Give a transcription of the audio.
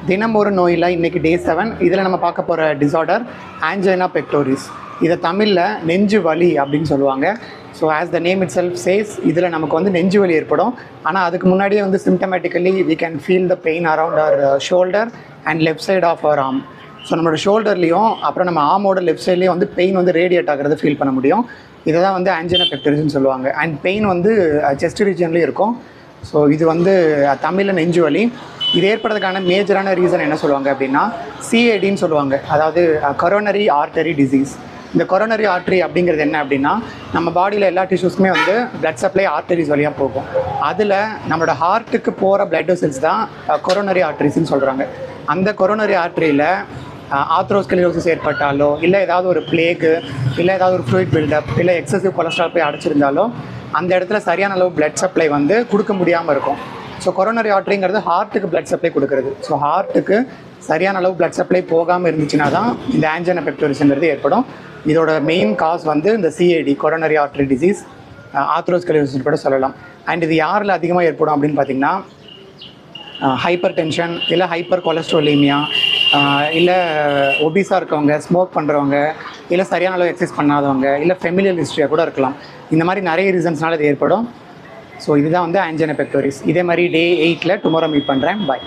தினம் ஒரு நோயில் இன்றைக்கி டே 7. இதில் நம்ம பார்க்க போகிற டிஸார்டர் ஆஞ்சைனா பெக்டோரிஸ். இதை தமிழில் நெஞ்சு வலி அப்படின்னு சொல்லுவாங்க. So as the name itself says, இதில் நமக்கு வந்து நெஞ்சு வலி ஏற்படும். ஆனால் அதுக்கு முன்னாடியே வந்து symptomatically we can feel the pain around our shoulder and left side of our arm. So நம்மளோட ஷோல்டர்லேயும் அப்புறம் நம்ம ஆர்மோட லெஃப்ட் சைட்லேயும் வந்து பெயின் வந்து ரேடியேட் ஆகிறத ஃபீல் பண்ண முடியும். இதை தான் வந்து ஆஞ்சைனா பெக்டோரிஸ்ன்னு சொல்லுவாங்க. அண்ட் பெயின் வந்து செஸ்ட் ரீஜன்லேயும் இருக்கும். ஸோ இது வந்து தமிழில் நெஞ்சு வலி. இது ஏற்படுறதுக்கான மேஜரான ரீசன் என்ன சொல்லுவாங்க அப்படின்னா சிஏடின்னு சொல்லுவாங்க, அதாவது கொரோனரி ஆர்டரி டிசீஸ். இந்த கொரோனரி ஆர்டரி அப்படிங்கிறது என்ன அப்படின்னா, நம்ம பாடியில் எல்லா டிஷ்யூஸ்க்குமே வந்து பிளட் சப்ளை ஆர்டரிஸ் வழியாக போகும். அதில் நம்மளோட ஹார்ட்டுக்கு போகிற பிளட் வெசல்ஸ் தான் கொரோனரி ஆர்டரிஸ்ன்னு சொல்கிறாங்க. அந்த கொரோனரி ஆர்டரியில் ஆத்ரோஸ்கெலரோசிஸ் ஏற்பட்டாலோ, இல்லை ஏதாவது ஒரு பிளேக்கு, இல்லை ஏதாவது ஒரு ஃப்ளூயிட் பில்டப், இல்லை எக்ஸசிவ் கொலஸ்ட்ரால் போய் அடைச்சிருந்தாலோ அந்த இடத்துல சரியான அளவு பிளட் சப்ளை வந்து கொடுக்க முடியாமல் இருக்கும். ஸோ கொரோனரி ஆர்டரிங்கிறது ஹார்ட்டுக்கு பிளட் சப்ளை கொடுக்குறது. ஸோ ஹார்ட்டுக்கு சரியான அளவு பிளட் சப்ளை போகாமல் இருந்துச்சுன்னா தான் இந்த ஆஞ்சைனா பெக்டோரிஸ்ங்கிறது ஏற்படும். இதோட மெயின் காஸ் வந்து இந்த சிஏடி, கொரோனரி ஆர்டரி டிசீஸ், ஆத்ரோஸ்கெலரோசிஸ் கூட சொல்லலாம். அண்ட் இது யாரில் அதிகமாக ஏற்படும் அப்படின்னு பார்த்திங்கன்னா ஹைப்பர் டென்ஷன், இல்லை ஹைப்பர் கொலஸ்ட்ரோலீமியா, இல்லை ஒபிஸாக இருக்கவங்க, ஸ்மோக் பண்ணுறவங்க, இல்லை சரியான அளவு எக்ஸசைஸ் பண்ணாதவங்க, இல்லை ஃபெமிலியல் ஹிஸ்ட்ரியாக கூட இருக்கலாம். இந்த மாதிரி நிறைய ரீசன்ஸ்னால இது ஏற்படும். ஸோ இதுதான் வந்து ஆஞ்சைனா பெக்டோரிஸ். இதே மாதிரி டே 8ல் டுமாரோ மீட் பண்ணுறேன். பாய்.